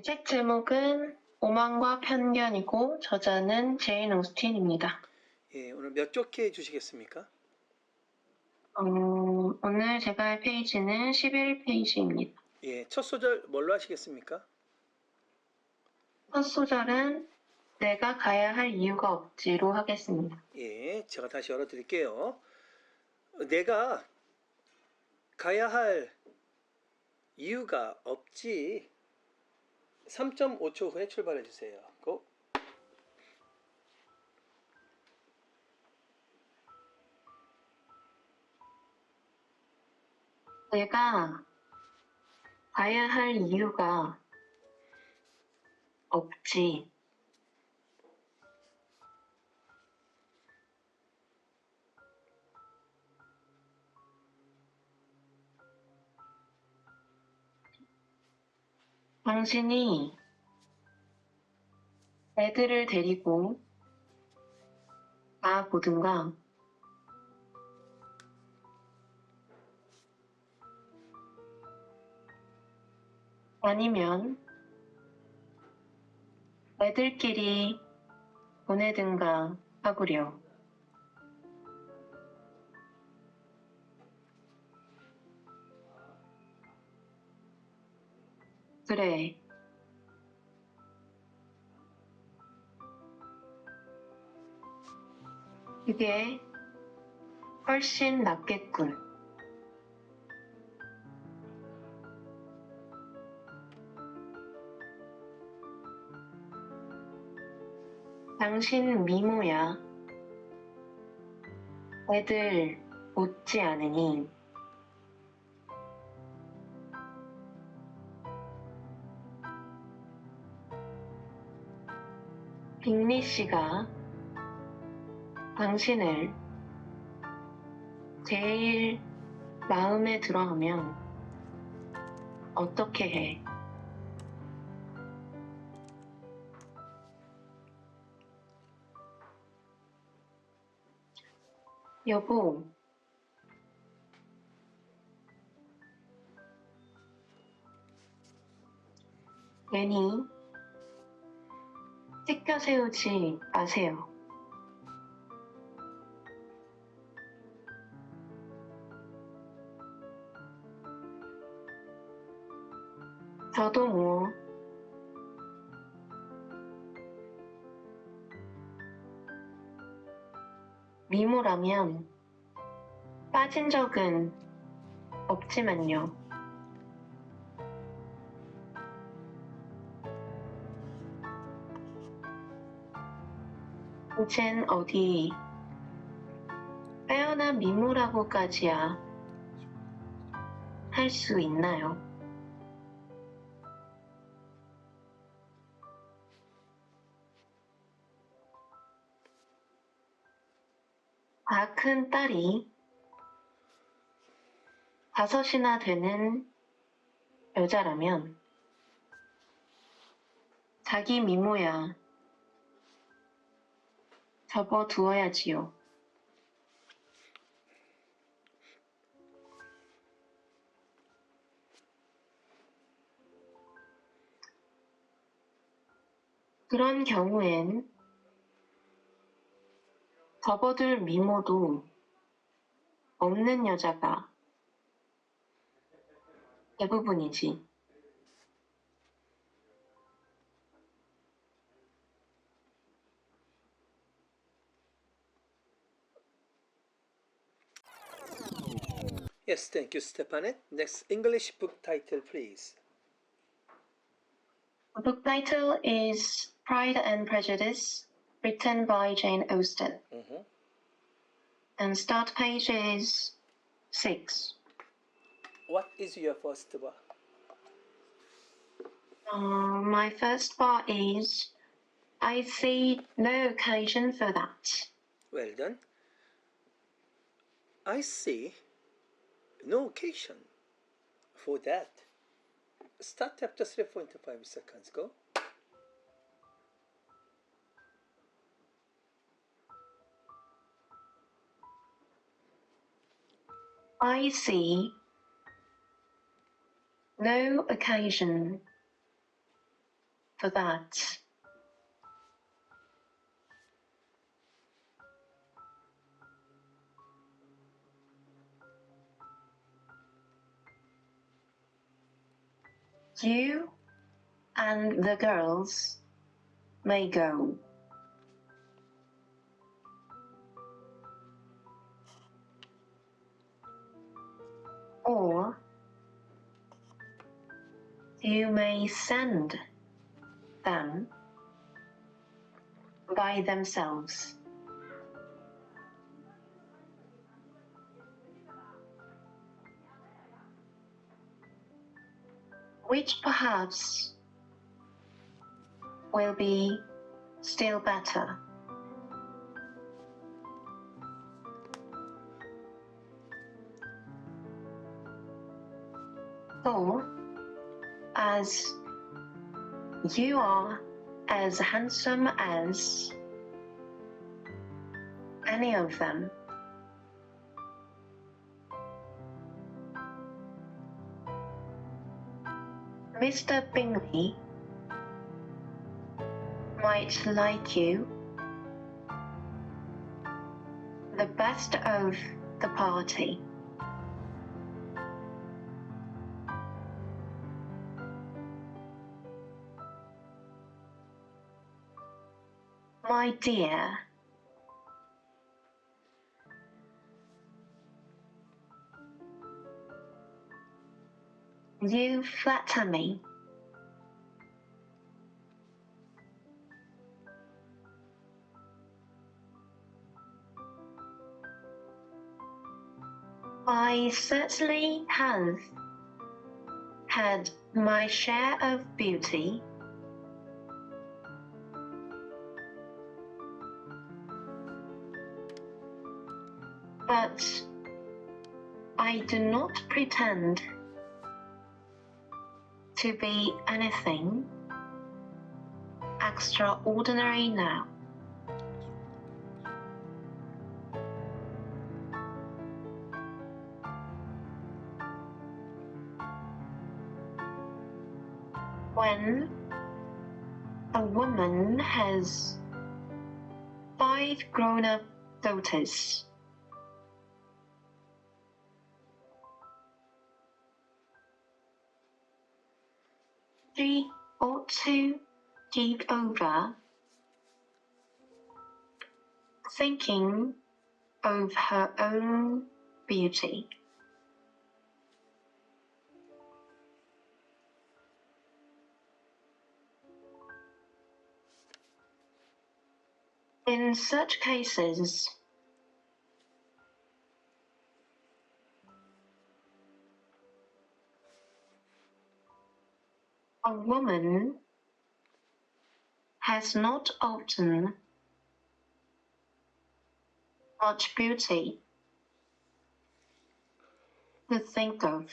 책 제목은 오만과 편견이고 저자는 제인 오스틴입니다. 예, 오늘 몇 쪽해 주시겠습니까? 오늘 제가 할 페이지는 11페이지입니다. 예, 첫 소절 뭘로 하시겠습니까? 첫 소절은 내가 가야 할 이유가 없지로 하겠습니다. 예, 제가 다시 열어드릴게요. 내가 가야 할 이유가 없지. 3.5초 후에 출발해 주세요. 고. 내가 가야 할 이유가 없지. 당신이 애들을 데리고 가보든가 아니면 애들끼리 보내든가 하구려. 그래. 그게 훨씬 낫겠군. 당신 미모야. 애들 못지 않으니. 빅리 씨가 당신을 제일 마음에 들어하면 어떻게 해? 여보, 괜히 치켜세우지 마세요. 저도 뭐 미모라면 빠진 적은 없지만요. 이젠 어디 빼어난 미모라고까지야 할 수 있나요? 다 큰 딸이 5이나 되는 여자라면 자기 미모야 접어두어야지요. 그런 경우엔 접어둘 미모도 없는 여자가 대부분이지. Yes, thank you, Stephanette. Next English book title, please. The book title is Pride and Prejudice, written by Jane Austen. And start page is 6. What is your first bar? My first bar is I see no occasion for that. Well done. I see no occasion for that. Start after 3.5 seconds. Go. I see no occasion for that. You and the girls may go. Or you may send them by themselves. Which perhaps will be still better. For as you are as handsome as any of them, Mr. Bingley might like you the best of the party. My dear, you flatter me. I certainly have had my share of beauty, but I do not pretend to be anything extraordinary now. When a woman has 5 grown-up daughters, she ought to give over thinking of her own beauty. In such cases, a woman has not often much beauty to think of.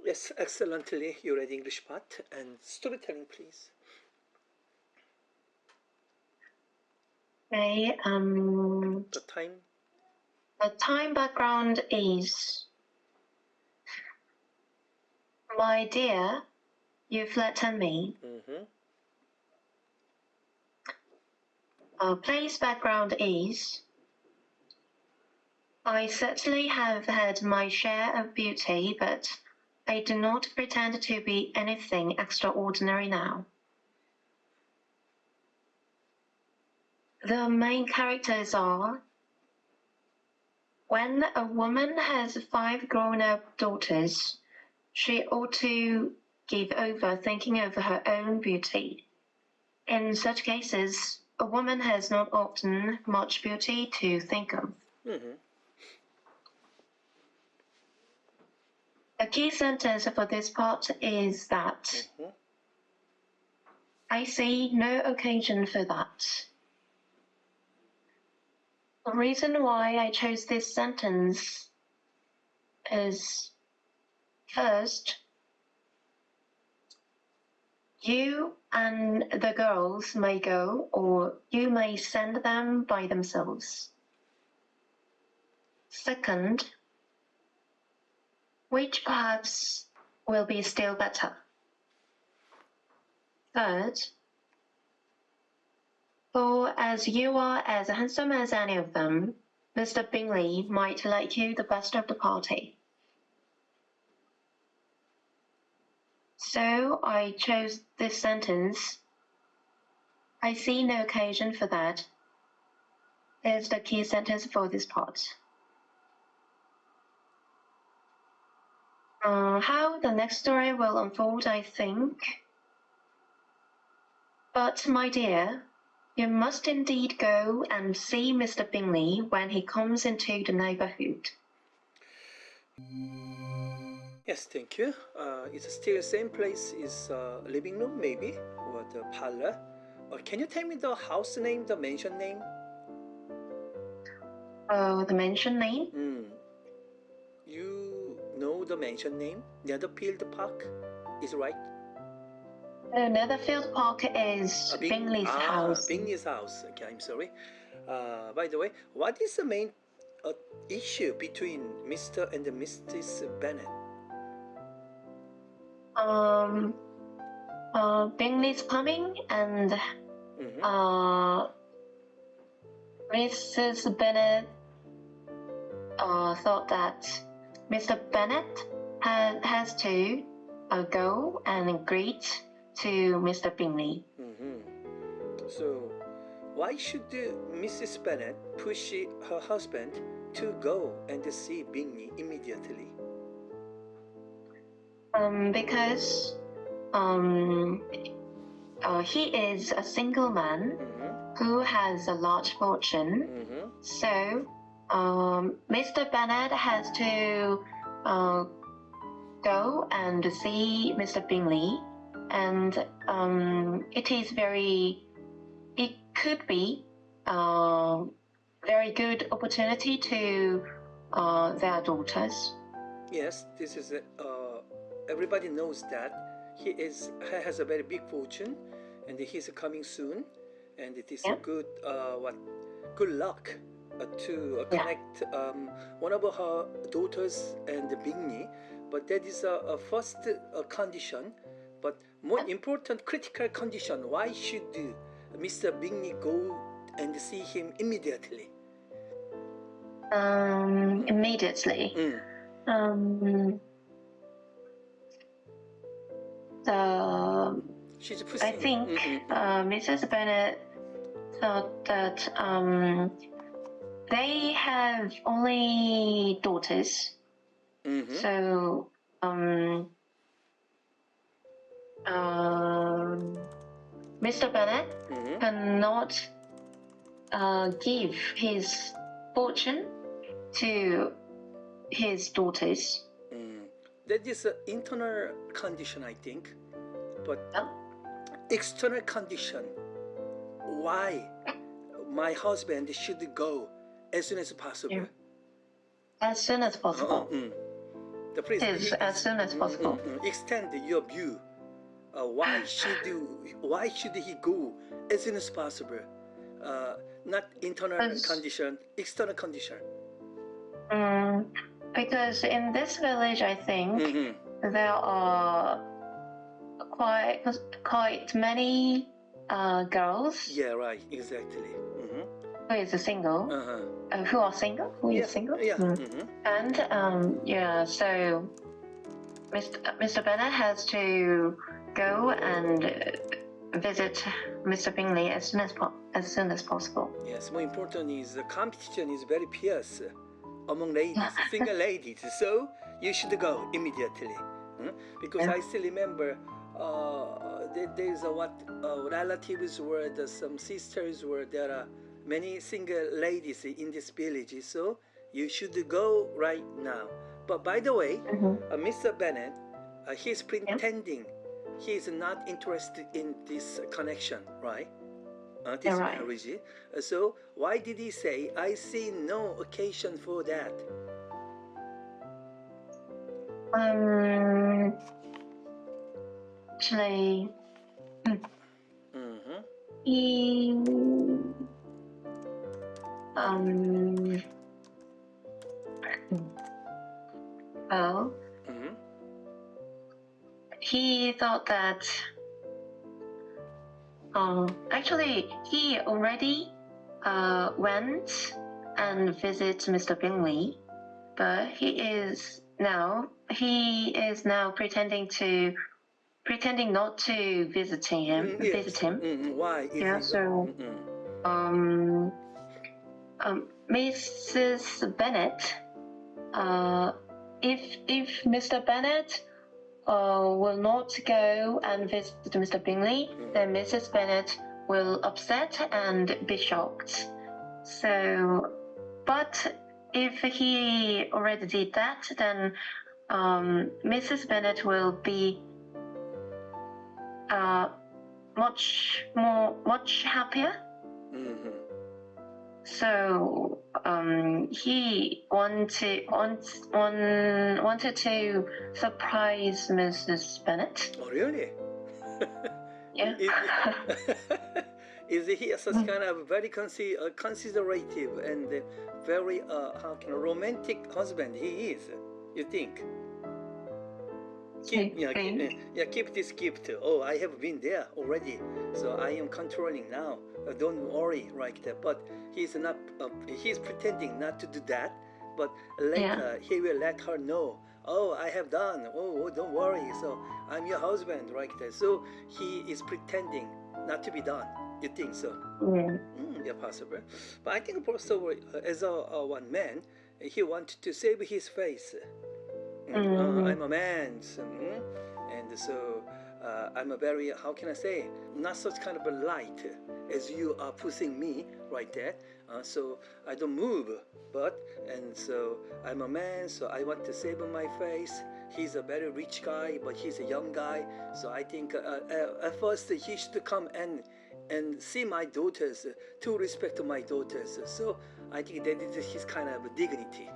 Yes, excellently. You read English part and storytelling, please. Okay, The the time background is, my dear, you flatter me. Place background is, I certainly have had my share of beauty, but I do not pretend to be anything extraordinary now. The main characters are, when a woman has 5 grown-up daughters, she ought to give over thinking of her own beauty. In such cases, a woman has not often much beauty to think of. The key sentence for this part is that I see no occasion for that. The reason why I chose this sentence is, first, you and the girls may go, or you may send them by themselves. Second, which perhaps will be still better. Third, for as you are as handsome as any of them, Mr. Bingley might like you the best of the party. So I chose this sentence. I see no occasion for that. Is the key sentence for this part. How the next story will unfold, I think. But, my dear, you must indeed go and see Mr. Bingley when he comes into the neighbourhood. Yes, thank you. It's still the same place is living room, maybe, or the parlor. Or can you tell me the house name, the mansion name? The mansion name? You know the mansion name? Netherfield Park, is right? Netherfield Park is Bingley's house. Bingley's house. Okay, I'm sorry. By the way, what is the main issue between Mr. and Mrs. Bennet? Bingley's coming and Mrs. Bennet thought that Mr. Bennet has to go and greet to Mr. Bingley. So, why should Mrs. Bennet push her husband to go and see Bingley immediately? Because he is a single man who has a large fortune. So Mr. Bennet has to go and see Mr. Bingley, and it could be very good opportunity to their daughters. Yes, this is everybody knows that he has a very big fortune, and he's coming soon, and it is a good luck to connect one of her daughters and Bingley. But that is a first condition. But more important critical condition: why should Mr. Bingley go and see him immediately? Immediately. I think Mrs. Bennet thought that they have only daughters, so Mr. Bennet cannot give his fortune to his daughters. That is an internal condition, I think. But external condition, why my husband should go as soon as possible? As soon as possible. Please, as soon as possible. Extend your view. Why should he go as soon as possible? Not internal condition, external condition. Because in this village, I think there are quite many girls. Yeah, right, exactly. Who is single? Who are single? Who is single? Yeah. And so Mr. Bennet has to go and visit Mr. Bingley as soon as possible. Yes, more important is the competition is very fierce among ladies, single ladies. So you should go immediately, because I still remember there's relatives were some sisters were there are many single ladies in this village. So you should go right now. But by the way, Mr. Bennet, he's pretending he is not interested in this connection, right? This marriage. So why did he say, I see no occasion for that? Actually, he he thought that actually he already went and visit Mr. Bingley, but he is now pretending not to visit him. Why? Yeah. So Mrs. Bennet, if Mr. Bennet will not go and visit Mr. Bingley, then Mrs. Bennet will upset and be shocked. So, but if he already did that, then Mrs. Bennet will be much happier. So he wanted to surprise Mrs. Bennet. Oh, really? Yeah. Is he such kind of very considerative and very romantic husband? He is, you think? Keep this gift. Oh, I have been there already, so I am controlling now. Don't worry, like that. But he's not. He's pretending not to do that. But later he will let her know. Oh, I have done. Oh, don't worry. So I'm your husband, like that. So he is pretending not to be done. You think so? Yeah, possible. But I think also as a one man, he wanted to save his face. I'm a man, and so I'm a very, how can I say, not such kind of a light as you are pushing me right there. So I don't move, and so I'm a man, so I want to save my face. He's a very rich guy, but he's a young guy. So I think at first he should come and see my daughters, to respect my daughters. So I think that is his kind of dignity.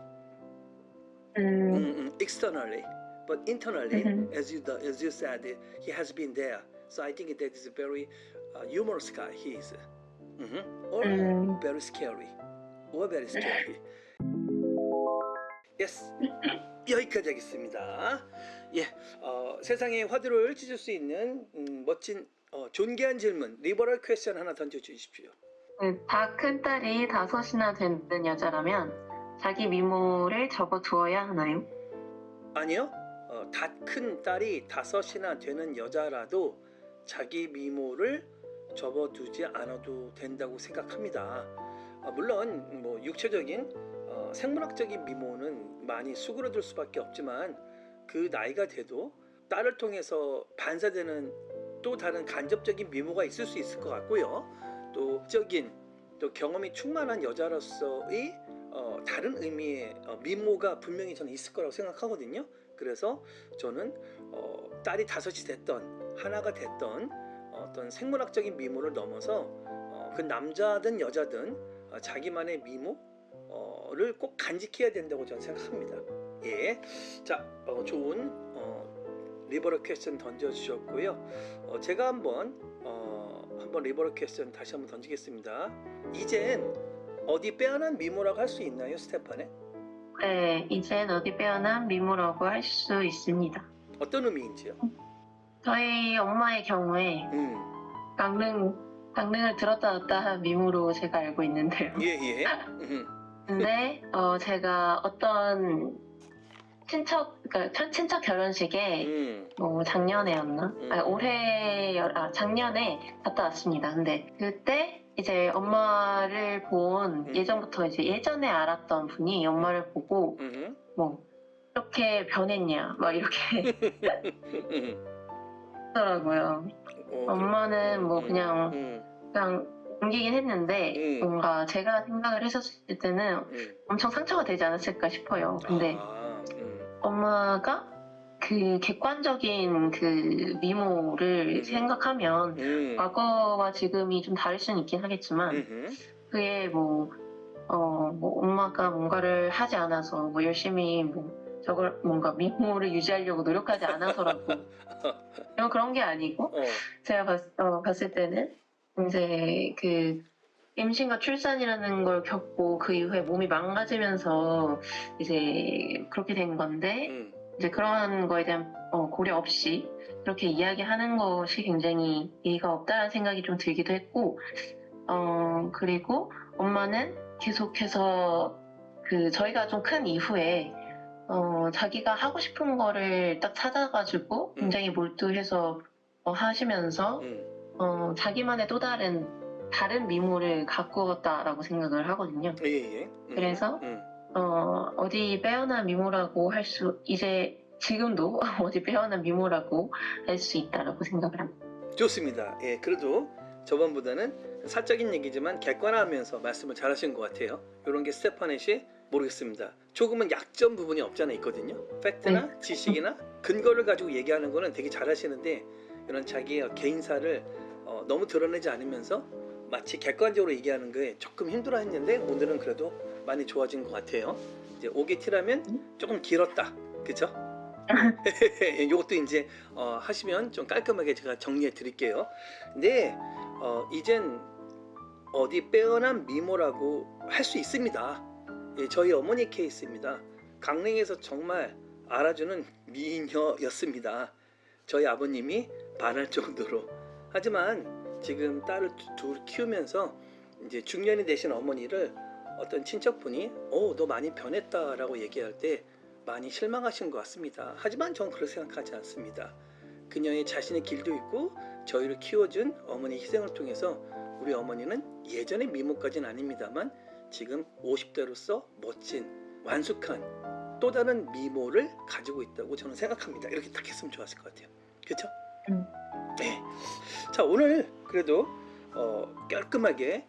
Externally, but internally, as you said, he has been there. So I think that is a very humorous guy. He is, or very scary, or very scary. Yes. 여기까지 하겠습니다. 예, 세상에 화두를 찢을 수 있는 멋진 존귀한 질문, 리버럴 퀘스천 하나 던져주십시오. 다 큰 딸이 5이나 되는 여자라면 자기 미모를 접어두어야 하나요? 아니요. 다 큰 딸이 5이나 되는 여자라도 자기 미모를 접어두지 않아도 된다고 생각합니다. 물론 뭐 육체적인 생물학적인 미모는 많이 수그러들 수밖에 없지만 그 나이가 돼도 딸을 통해서 반사되는 또 다른 간접적인 미모가 있을 수 있을 것 같고요. 또 적인 또 경험이 충만한 여자로서의 다른 의미의 미모가 분명히 저는 있을 거라고 생각하거든요. 그래서 저는 딸이 5이 됐던 하나가 됐던 어떤 생물학적인 미모를 넘어서 그 남자든 여자든 자기만의 미모를 꼭 간직해야 된다고 저는 생각합니다. 예, 자, 좋은 리버럴 퀘스천 던져주셨고요. 제가 한번 리버럴 퀘스천 다시 한번 던지겠습니다. 이젠 어디 빼어난 미모라고 할 수 있나요, 스테파네? 네, 이젠 어디 빼어난 미모라고 할 수 있습니다. 어떤 의미인지요? 저희 엄마의 경우에 강릉을 들었다 놨다 한 미모로 제가 알고 있는데요. 예. 근데 제가 어떤 친척 결혼식에 작년에였나? 작년에 갔다 왔습니다. 근데 그때 이제 엄마를 본 예전부터 이제 예전에 알았던 분이 엄마를 보고 뭐 이렇게 변했냐 막 이렇게 하더라고요. 엄마는 뭐 그냥 옮기긴 했는데 뭔가 제가 생각을 했었을 때는 엄청 상처가 되지 않았을까 싶어요. 근데 엄마가 그 객관적인 그 미모를 생각하면 과거와 지금이 좀 다를 수는 있긴 하겠지만 그게 뭐 엄마가 뭔가를 하지 않아서 뭐 열심히 저걸 뭔가 미모를 유지하려고 노력하지 않아서라고 그런 게 아니고 제가 봤을 때는 이제 그 임신과 출산이라는 걸 겪고 그 이후에 몸이 망가지면서 이제 그렇게 된 건데 이제 그런 거에 대한 고려 없이 그렇게 이야기하는 것이 굉장히 예의가 없다는 생각이 좀 들기도 했고, 그리고 엄마는 계속해서 저희가 좀 큰 이후에 자기가 하고 싶은 거를 딱 찾아가지고 굉장히 몰두해서 하시면서 자기만의 또 다른 미모를 가꾸었다라고 생각을 하거든요. 예. 그래서 어디 빼어난 미모라고 이제 지금도 어디 빼어난 미모라고 할 수 있다라고 생각을 합니다. 좋습니다. 예, 그래도 저번보다는 사적인 얘기지만 객관화하면서 말씀을 잘하신 것 같아요. 이런 게 스테파넷이 모르겠습니다. 조금은 약점 부분이 없잖아 있거든요. 팩트나 지식이나 근거를 가지고 얘기하는 거는 되게 잘하시는데 이런 자기의 개인사를 너무 드러내지 않으면서 마치 객관적으로 얘기하는 거에 조금 힘들어했는데 오늘은 그래도 많이 좋아진 것 같아요. 이제 오게티라면 조금 길었다, 그쵸? 이것도 이제 하시면 좀 깔끔하게 제가 정리해 드릴게요. 근데 이젠 어디 빼어난 미모라고 할 수 있습니다. 예, 저희 어머니 케이스입니다. 강릉에서 정말 알아주는 미녀였습니다. 저희 아버님이 반할 정도로. 하지만 지금 딸을 둘 키우면서 이제 중년이 되신 어머니를 어떤 친척분이 너 많이 변했다라고 얘기할 때 많이 실망하신 것 같습니다. 하지만 전 그렇게 생각하지 않습니다. 그녀의 자신의 길도 있고 저희를 키워준 어머니 희생을 통해서 우리 어머니는 예전의 미모까지는 아닙니다만 지금 50대로서 멋진 완숙한 또 다른 미모를 가지고 있다고 저는 생각합니다. 이렇게 딱 했으면 좋았을 것 같아요. 그렇죠? 네. 자, 오늘 그래도 깔끔하게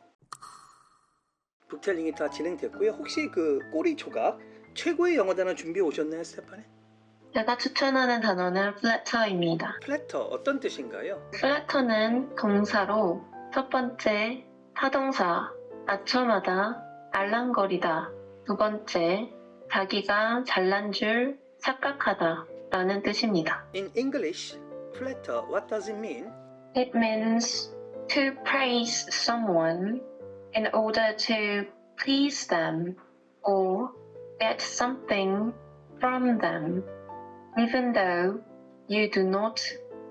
북텔링이 다 진행됐고요. 혹시 그 꼬리 조각 최고의 영어 단어 준비해 오셨나요, 스테파네? 제가 추천하는 단어는 flatter입니다. 플래터 어떤 뜻인가요? flatter는 동사로 첫 번째 타동사 아첨하다, 알랑거리다. 두 번째 자기가 잘난 줄 착각하다 라는 뜻입니다. In English, flatter, what does it mean? It means to praise someone in order to please them or get something from them, even though you do not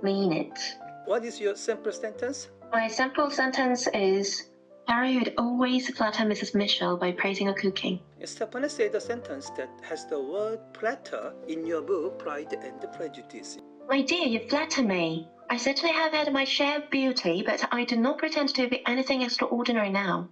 mean it. What is your simple sentence? My simple sentence is, Harry would always flatter Mrs. Mitchell by praising her cooking. Stephanette said a sentence that has the word flatter in your book, Pride and Prejudice. My dear, you flatter me. I certainly have had my share of beauty, but I do not pretend to be anything extraordinary now.